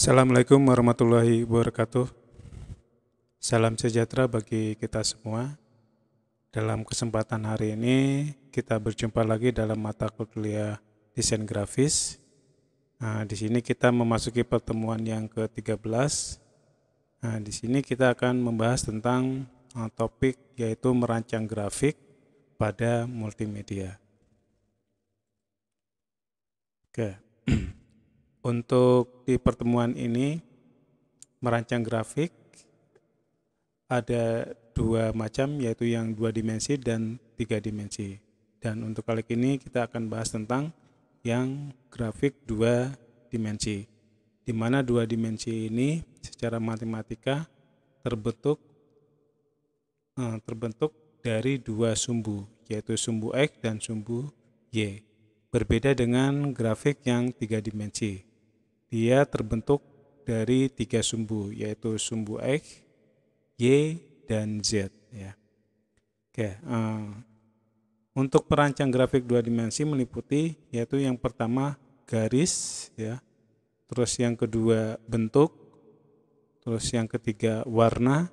Assalamualaikum warahmatullahi wabarakatuh. Salam sejahtera bagi kita semua. Dalam kesempatan hari ini kita berjumpa lagi dalam mata kuliah desain grafis. Di sini kita memasuki pertemuan yang ke-13. Di sini kita akan membahas tentang topik yaitu merancang grafik pada multimedia. Oke. Untuk di pertemuan ini merancang grafik ada dua macam, yaitu yang 2 dimensi dan 3 dimensi. Dan untuk kali ini kita akan bahas tentang yang grafik 2 dimensi, di mana 2 dimensi ini secara matematika terbentuk dari dua sumbu, yaitu sumbu X dan sumbu Y. Berbeda dengan grafik yang 3 dimensi. Dia terbentuk dari 3 sumbu, yaitu sumbu X, Y, dan Z. Ya. Oke, untuk perancang grafik 2 dimensi meliputi yaitu yang pertama garis, ya, terus yang kedua bentuk, terus yang ketiga warna,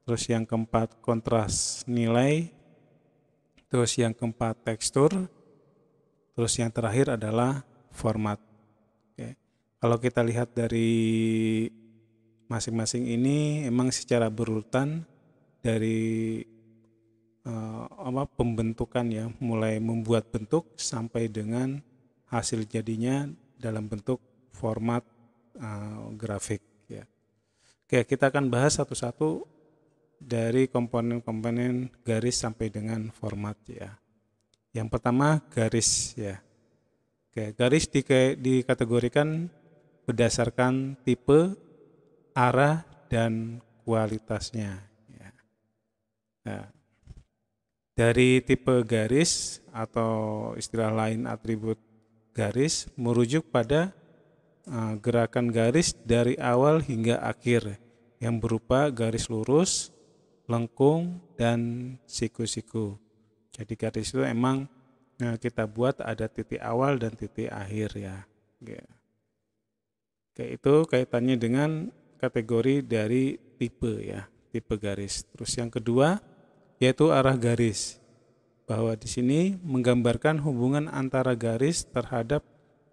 terus yang keempat kontras nilai, terus yang keempat tekstur, terus yang terakhir adalah format. Oke. Kalau kita lihat dari masing-masing ini emang secara berurutan dari pembentukan, ya, mulai membuat bentuk sampai dengan hasil jadinya dalam bentuk format grafik, ya. Oke, kita akan bahas satu-satu dari komponen-komponen garis sampai dengan format, ya. Yang pertama garis, ya. Oke, garis dikategorikan berdasarkan tipe, arah, dan kualitasnya. Ya. Nah, dari tipe garis atau istilah lain atribut garis merujuk pada gerakan garis dari awal hingga akhir yang berupa garis lurus, lengkung, dan siku-siku. Jadi garis itu emang kita buat ada titik awal dan titik akhir, ya. Oke, itu kaitannya dengan kategori dari tipe, ya, tipe garis. Terus yang kedua yaitu arah garis, bahwa di sini menggambarkan hubungan antara garis terhadap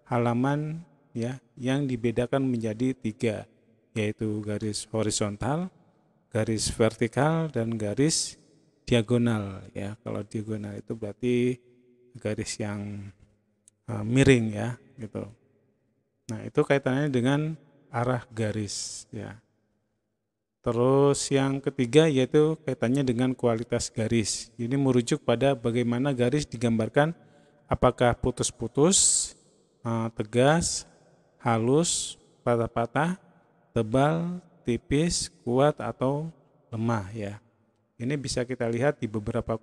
halaman, ya, yang dibedakan menjadi 3, yaitu garis horizontal, garis vertikal, dan garis diagonal, ya. Kalau diagonal itu berarti garis yang miring, ya, gitu. Nah, itu kaitannya dengan arah garis, ya. Terus yang ketiga yaitu kaitannya dengan kualitas garis. Ini merujuk pada bagaimana garis digambarkan, apakah putus-putus, tegas, halus, patah-patah, tebal, tipis, kuat, atau lemah, ya. Ini bisa kita lihat di beberapa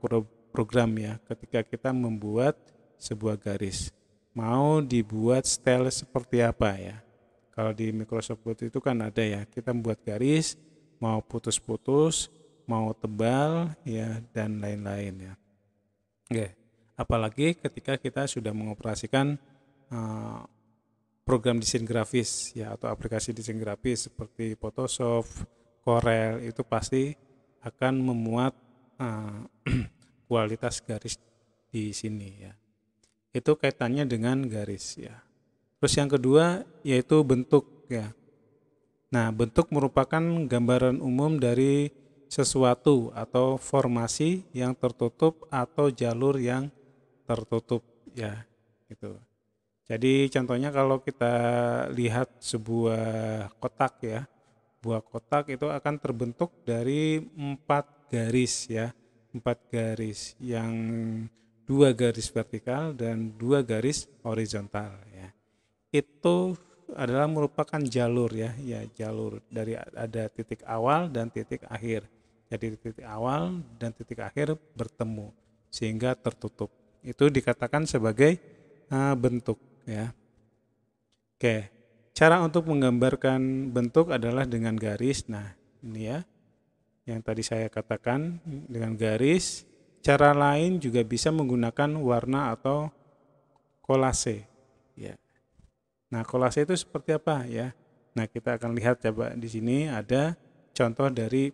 program, ya, ketika kita membuat sebuah garis. Mau dibuat style seperti apa, ya. Kalau di Microsoft Word itu kan ada, ya, kita membuat garis mau putus-putus, mau tebal, ya, dan lain-lain, ya. Oke. Apalagi ketika kita sudah mengoperasikan program desain grafis, ya, atau aplikasi desain grafis seperti Photoshop, Corel, itu pasti akan memuat kualitas garis di sini, ya. Itu kaitannya dengan garis, ya. Terus yang kedua yaitu bentuk, ya. Nah, bentuk merupakan gambaran umum dari sesuatu atau formasi yang tertutup atau jalur yang tertutup, ya, gitu. Jadi contohnya kalau kita lihat sebuah kotak, ya, buah kotak itu akan terbentuk dari 4 garis, ya, 4 garis, yang 2 garis vertikal dan 2 garis horizontal, ya. Itu adalah merupakan jalur, ya, jalur dari ada titik awal dan titik akhir. Jadi titik awal dan titik akhir bertemu sehingga tertutup. Itu dikatakan sebagai bentuk, ya. Oke, cara untuk menggambarkan bentuk adalah dengan garis. Nah, ini, ya, yang tadi saya katakan dengan garis. Cara lain juga bisa menggunakan warna atau kolase, ya. Nah, kolase itu seperti apa, ya? Nah, kita akan lihat coba di sini ada contoh dari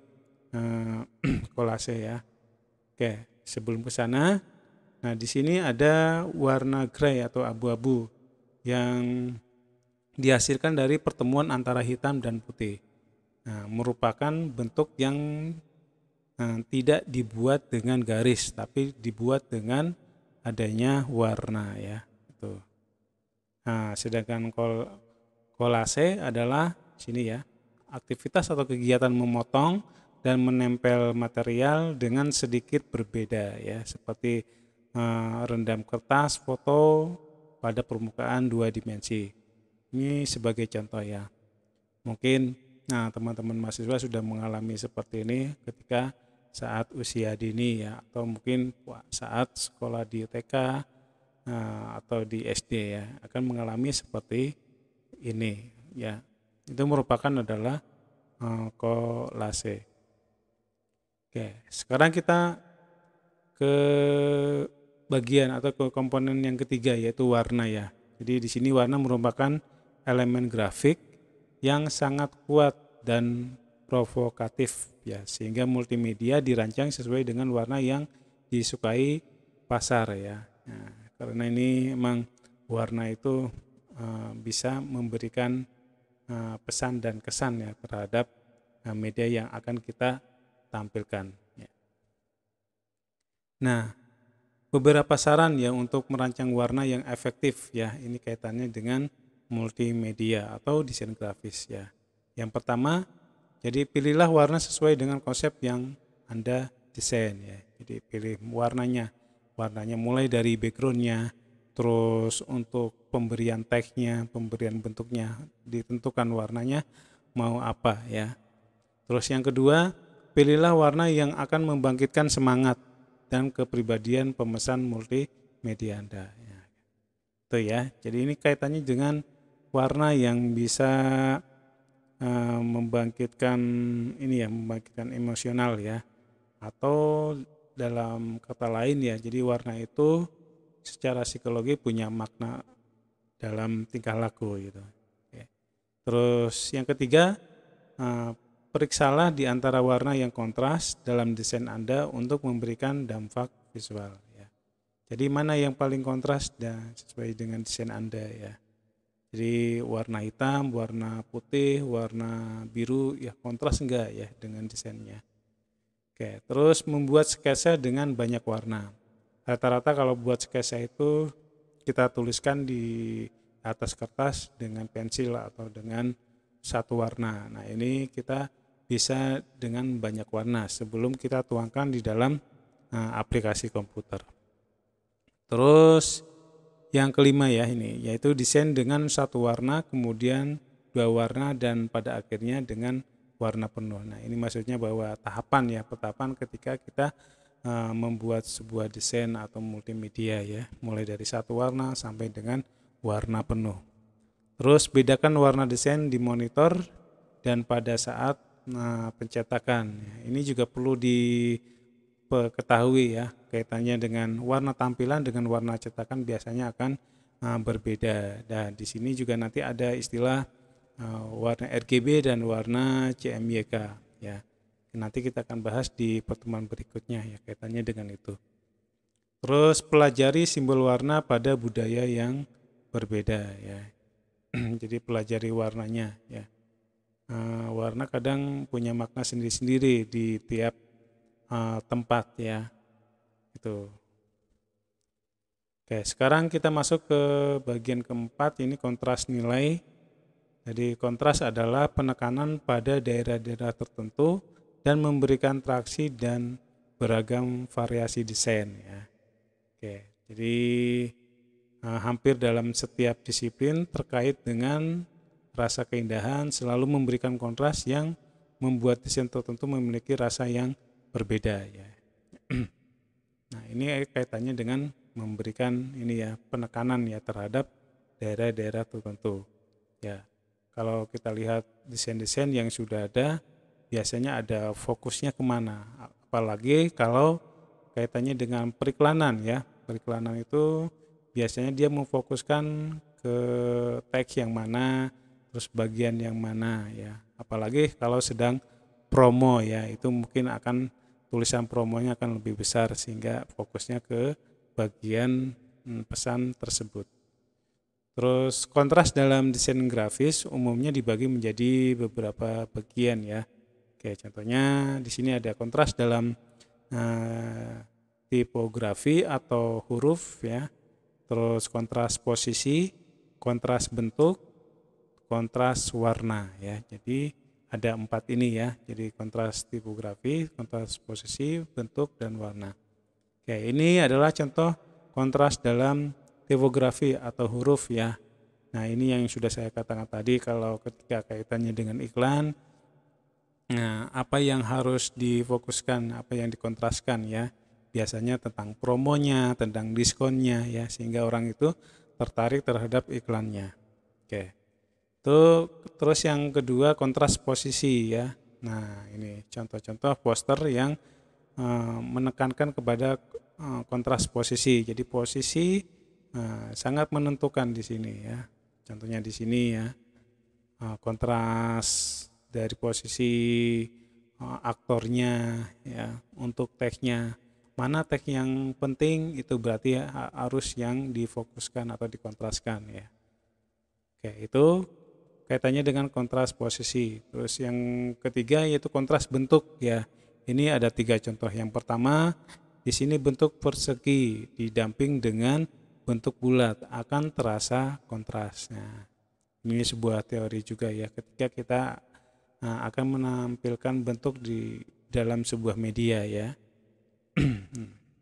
kolase ya. Oke, sebelum ke sana, nah di sini ada warna grey atau abu-abu yang dihasilkan dari pertemuan antara hitam dan putih. Nah, merupakan bentuk yang tidak dibuat dengan garis, tapi dibuat dengan adanya warna ya. Itu. Nah, sedangkan kolase adalah sini ya, aktivitas atau kegiatan memotong dan menempel material dengan sedikit berbeda ya, seperti rendam kertas foto pada permukaan 2 dimensi. Ini sebagai contoh ya. Mungkin teman-teman mahasiswa sudah mengalami seperti ini ketika saat usia dini ya, atau mungkin saat sekolah di TK atau di SD ya, akan mengalami seperti ini ya. Itu merupakan adalah kolase. Oke, sekarang kita ke bagian atau ke komponen yang ketiga, yaitu warna ya. Jadi di sini warna merupakan elemen grafik yang sangat kuat dan provokatif ya, sehingga multimedia dirancang sesuai dengan warna yang disukai pasar ya. Nah, karena ini memang warna itu bisa memberikan pesan dan kesan ya terhadap media yang akan kita tampilkan ya. Nah, beberapa saran ya untuk merancang warna yang efektif ya, ini kaitannya dengan multimedia atau desain grafis ya. Yang pertama, jadi pilihlah warna sesuai dengan konsep yang Anda desain ya. Jadi pilih warnanya mulai dari backgroundnya, terus untuk pemberian teksnya, pemberian bentuknya, ditentukan warnanya mau apa ya. Terus yang kedua, pilihlah warna yang akan membangkitkan semangat dan kepribadian pemesan multimedia Anda. Ya. Itu ya. Jadi ini kaitannya dengan warna yang bisa membangkitkan ini ya, membangkitkan emosional ya. Atau dalam kata lain ya, jadi warna itu secara psikologi punya makna dalam tingkah laku gitu. Oke. Terus yang ketiga, periksalah di antara warna yang kontras dalam desain Anda untuk memberikan dampak visual ya. Jadi mana yang paling kontras dan sesuai dengan desain Anda ya. Jadi warna hitam, warna putih, warna biru ya kontras enggak ya dengan desainnya. Oke, terus membuat sketsa dengan banyak warna. Rata-rata kalau buat sketsa itu kita tuliskan di atas kertas dengan pensil atau dengan satu warna. Nah, ini kita bisa dengan banyak warna sebelum kita tuangkan di dalam aplikasi komputer. Terus yang kelima ya ini, yaitu desain dengan satu warna, kemudian dua warna, dan pada akhirnya dengan warna penuh. Nah, ini maksudnya bahwa tahapan ketika kita membuat sebuah desain atau multimedia ya, mulai dari satu warna sampai dengan warna penuh. Terus bedakan warna desain di monitor dan pada saat pencetakan. Ini juga perlu diketahui ya, kaitannya dengan warna tampilan dengan warna cetakan biasanya akan berbeda. Dan di sini juga nanti ada istilah warna RGB dan warna CMYK ya. Nanti kita akan bahas di pertemuan berikutnya ya, kaitannya dengan itu. Terus pelajari simbol warna pada budaya yang berbeda ya. Jadi pelajari warnanya ya. Warna kadang punya makna sendiri-sendiri di tiap tempat ya. Itu. Oke, sekarang kita masuk ke bagian keempat, ini kontras nilai. Jadi kontras adalah penekanan pada daerah-daerah tertentu dan memberikan traksi dan beragam variasi desain ya. Oke, jadi hampir dalam setiap disiplin terkait dengan rasa keindahan selalu memberikan kontras yang membuat desain tertentu memiliki rasa yang berbeda ya. Nah, ini kaitannya dengan memberikan ini ya, penekanan ya terhadap daerah-daerah tertentu. Ya. Kalau kita lihat desain-desain yang sudah ada, biasanya ada fokusnya kemana. Apalagi kalau kaitannya dengan periklanan ya. Periklanan itu biasanya dia memfokuskan ke teks yang mana, terus bagian yang mana ya. Apalagi kalau sedang promo ya, itu mungkin akan tulisan promonya akan lebih besar sehingga fokusnya ke bagian pesan tersebut. Terus kontras dalam desain grafis umumnya dibagi menjadi beberapa bagian ya. Oke, contohnya di sini ada kontras dalam tipografi atau huruf ya. Terus kontras posisi, kontras bentuk, kontras warna ya. Jadi ada 4 ini ya. Jadi kontras tipografi, kontras posisi, bentuk dan warna. Oke, ini adalah contoh kontras dalam tipografi atau huruf ya. Nah, ini yang sudah saya katakan tadi, kalau ketika kaitannya dengan iklan, nah apa yang harus difokuskan, apa yang dikontraskan ya. Biasanya tentang promonya, tentang diskonnya ya, sehingga orang itu tertarik terhadap iklannya. Oke. Terus yang kedua kontras posisi ya. Nah, ini contoh-contoh poster yang menekankan kepada kontras posisi. Jadi posisi sangat menentukan di sini ya. Contohnya di sini ya, kontras dari posisi aktornya ya, untuk teksnya. Mana teks yang penting itu berarti harus yang difokuskan atau dikontraskan ya. Oke, itu kaitannya dengan kontras posisi. Terus yang ketiga yaitu kontras bentuk ya. Ini ada 3 contoh. Yang pertama, di sini bentuk persegi didamping dengan bentuk bulat akan terasa kontrasnya. Ini sebuah teori juga ya. Ketika kita akan menampilkan bentuk di dalam sebuah media ya.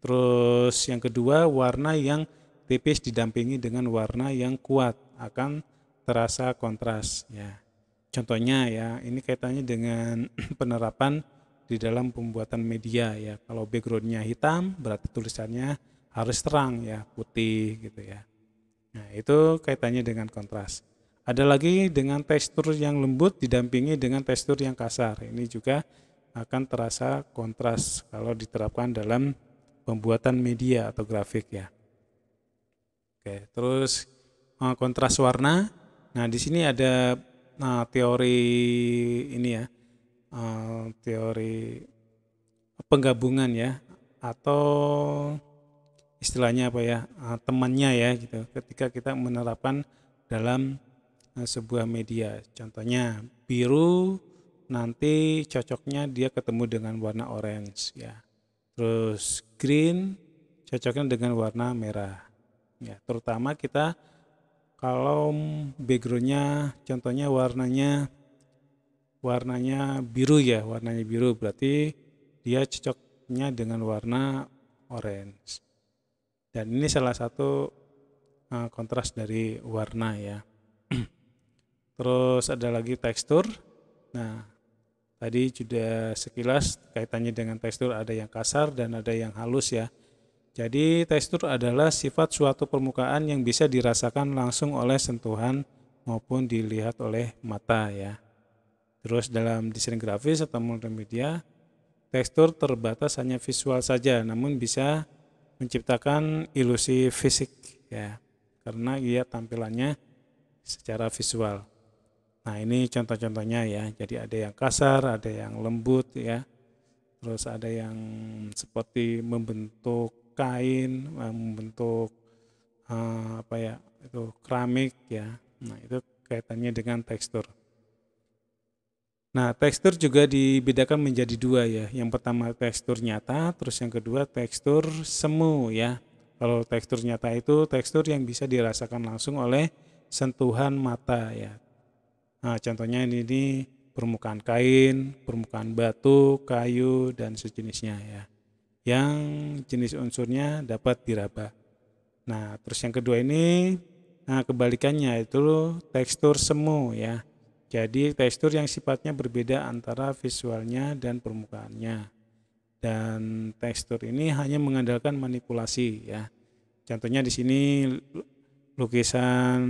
Terus yang kedua, warna yang tipis didampingi dengan warna yang kuat akan terasa kontras ya. Contohnya ya, ini kaitannya dengan penerapan di dalam pembuatan media ya. Kalau backgroundnya hitam berarti tulisannya harus terang ya, putih gitu ya. Nah, itu kaitannya dengan kontras. Ada lagi dengan tekstur yang lembut didampingi dengan tekstur yang kasar. Ini juga akan terasa kontras kalau diterapkan dalam pembuatan media atau grafik ya. Oke, terus kontras warna. Nah, di sini ada teori ini ya, teori penggabungan ya, atau istilahnya apa ya, temannya ya gitu. Ketika kita menerapkan dalam sebuah media, contohnya biru nanti cocoknya dia ketemu dengan warna orange ya. Terus green cocoknya dengan warna merah. Ya, terutama kita kalau backgroundnya contohnya warnanya biru ya, warnanya biru berarti dia cocoknya dengan warna orange. Dan ini salah satu kontras dari warna ya. Terus ada lagi tekstur. Nah, tadi sudah sekilas kaitannya dengan tekstur, ada yang kasar dan ada yang halus ya. Jadi tekstur adalah sifat suatu permukaan yang bisa dirasakan langsung oleh sentuhan maupun dilihat oleh mata ya. Terus dalam desain grafis atau multimedia, tekstur terbatas hanya visual saja, namun bisa menciptakan ilusi fisik ya, karena ia tampilannya secara visual. Nah, ini contoh-contohnya ya. Jadi ada yang kasar, ada yang lembut ya. Terus ada yang seperti membentuk kain, membentuk apa ya, itu keramik ya. Nah, itu kaitannya dengan tekstur. Nah, tekstur juga dibedakan menjadi 2 ya. Yang pertama tekstur nyata, terus yang kedua tekstur semu ya. Kalau tekstur nyata itu tekstur yang bisa dirasakan langsung oleh sentuhan mata ya. Nah, contohnya ini permukaan kain, permukaan batu, kayu, dan sejenisnya ya. Yang jenis unsurnya dapat diraba. Nah, terus yang kedua ini kebalikannya itu tekstur semu ya. Jadi tekstur yang sifatnya berbeda antara visualnya dan permukaannya. Dan tekstur ini hanya mengandalkan manipulasi ya. Contohnya di sini lukisan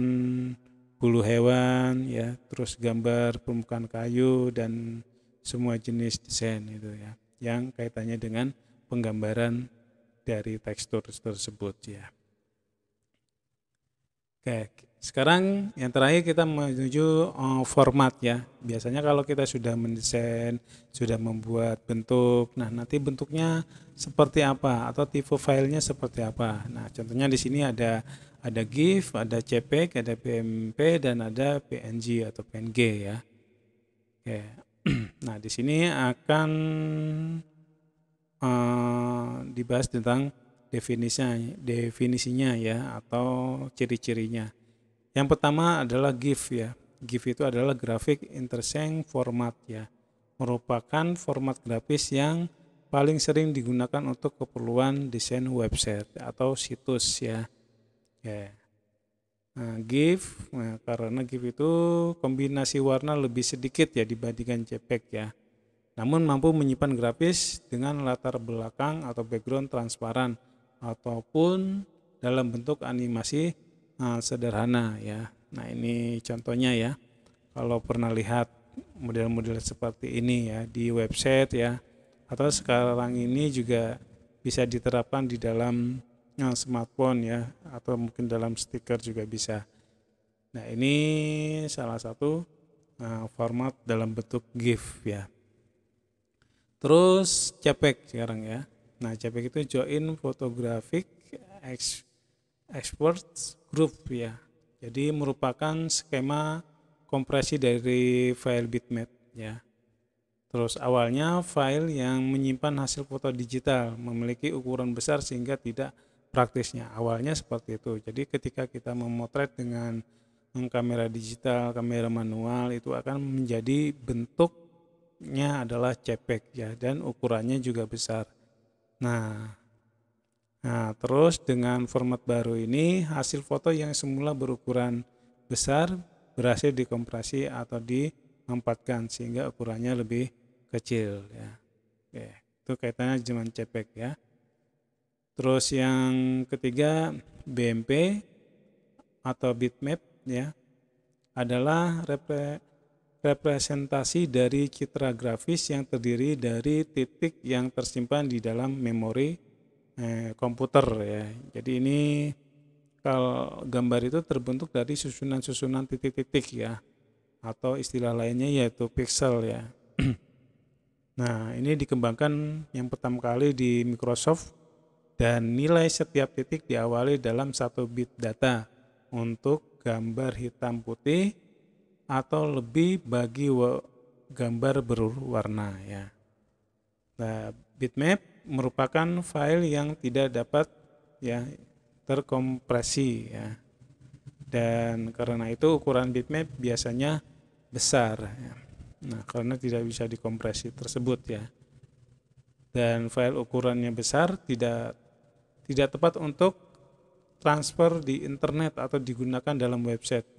bulu hewan ya, terus gambar permukaan kayu dan semua jenis desain itu ya, yang kaitannya dengan penggambaran dari tekstur tersebut ya. Oke, Sekarang yang terakhir kita menuju format ya. Biasanya kalau kita sudah mendesain, sudah membuat bentuk, nah nanti bentuknya seperti apa atau tipe filenya seperti apa. Nah, contohnya di sini ada GIF, ada JPEG, ada BMP dan ada PNG atau PNG ya. Oke. Nah, di sini akan dibahas tentang definisinya ya atau ciri-cirinya. Yang pertama adalah GIF ya. GIF itu adalah Graphic Interchange Format ya. Merupakan format grafis yang paling sering digunakan untuk keperluan desain website atau situs ya. Ya. Nah, GIF, karena GIF itu kombinasi warna lebih sedikit ya dibandingkan JPEG ya. Namun mampu menyimpan grafis dengan latar belakang atau background transparan ataupun dalam bentuk animasi sederhana ya. Nah, ini contohnya ya. Kalau pernah lihat model-model seperti ini ya di website ya, atau sekarang ini juga bisa diterapkan di dalam smartphone ya, atau mungkin dalam stiker juga bisa. Nah, ini salah satu format dalam bentuk GIF ya. Terus JPEG sekarang ya. Nah, JPEG itu Joint Photographic Export Group ya. Jadi merupakan skema kompresi dari file bitmap ya. Terus awalnya file yang menyimpan hasil foto digital memiliki ukuran besar sehingga tidak praktisnya. Awalnya seperti itu. Jadi ketika kita memotret dengan kamera digital, kamera manual itu akan menjadi bentuknya adalah JPEG ya dan ukurannya juga besar. Nah, terus dengan format baru ini hasil foto yang semula berukuran besar berhasil dikompresi atau diempatkan sehingga ukurannya lebih kecil ya. Oke, itu kaitannya dengan JPEG ya. Terus yang ketiga BMP atau bitmap ya adalah representasi dari citra grafis yang terdiri dari titik yang tersimpan di dalam memori komputer ya. Jadi ini kalau gambar itu terbentuk dari susunan-susunan titik-titik ya, atau istilah lainnya yaitu pixel ya. Nah, ini dikembangkan yang pertama kali di Microsoft dan nilai setiap titik diawali dalam 1 bit data untuk gambar hitam putih atau lebih bagi gambar berwarna ya. Nah, bitmap merupakan file yang tidak dapat ya terkompresi ya. Dan karena itu ukuran bitmap biasanya besar ya. Nah, karena tidak bisa dikompresi tersebut ya. Dan file ukurannya besar tidak tepat untuk transfer di internet atau digunakan dalam website.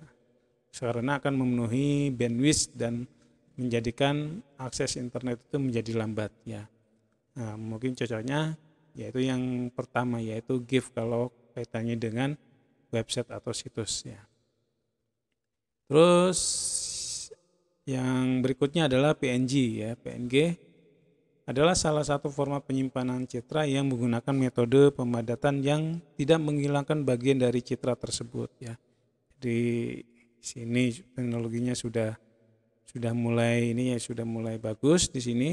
Karena akan memenuhi bandwidth dan menjadikan akses internet itu menjadi lambat ya. Nah, mungkin cocoknya yaitu yang pertama yaitu GIF kalau kaitannya dengan website atau situs ya. Terus yang berikutnya adalah PNG ya. PNG adalah salah satu format penyimpanan citra yang menggunakan metode pemadatan yang tidak menghilangkan bagian dari citra tersebut ya. Di sini teknologinya sudah mulai bagus di sini.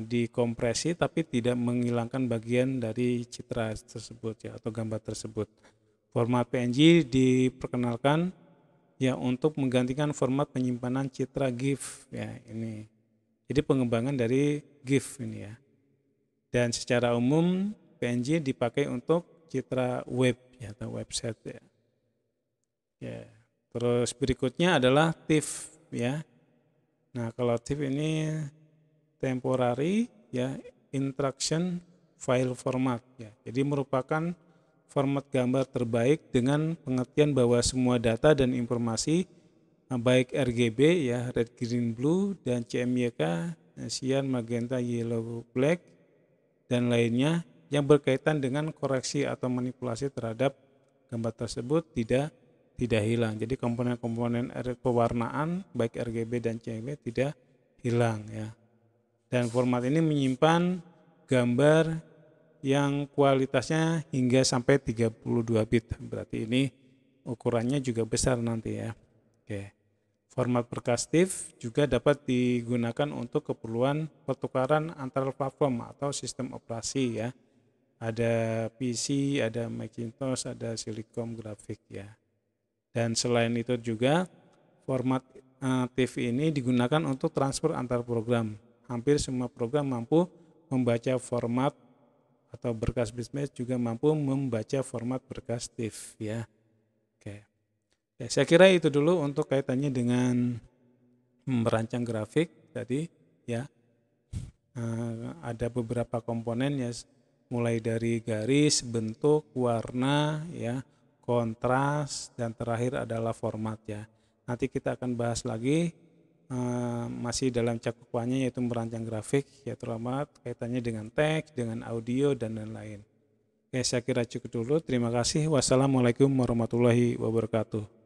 Dikompresi tapi tidak menghilangkan bagian dari citra tersebut ya atau gambar tersebut. Format PNG diperkenalkan ya untuk menggantikan format penyimpanan citra GIF ya ini. Jadi pengembangan dari GIF ini ya. Dan secara umum PNG dipakai untuk citra web ya atau website ya. Ya. Terus berikutnya adalah TIFF ya. Nah, kalau TIFF ini temporary ya interaction file format ya. Jadi merupakan format gambar terbaik dengan pengertian bahwa semua data dan informasi baik RGB ya red green blue dan CMYK cyan magenta yellow black dan lainnya yang berkaitan dengan koreksi atau manipulasi terhadap gambar tersebut tidak hilang. Jadi komponen-komponen pewarnaan baik RGB dan CMYK tidak hilang ya. Dan format ini menyimpan gambar yang kualitasnya hingga sampai 32 bit. Berarti ini ukurannya juga besar nanti ya. Oke. Format Percastive juga dapat digunakan untuk keperluan pertukaran antar platform atau sistem operasi ya. Ada PC, ada Macintosh, ada Silicon Graphics ya. Dan selain itu juga format TIFF ini digunakan untuk transfer antar program. Hampir semua program mampu membaca format atau berkas bitmap juga mampu membaca format berkas TIFF ya. Oke. Ya, saya kira itu dulu untuk kaitannya dengan merancang grafik tadi ya. Ada beberapa komponen ya, mulai dari garis, bentuk, warna ya, kontras, dan terakhir adalah format ya. Nanti kita akan bahas lagi masih dalam cakupannya yaitu merancang grafik ya, terutama kaitannya dengan teks, dengan audio dan lain-lain. Oke, saya kira cukup dulu. Terima kasih. Wassalamualaikum warahmatullahi wabarakatuh.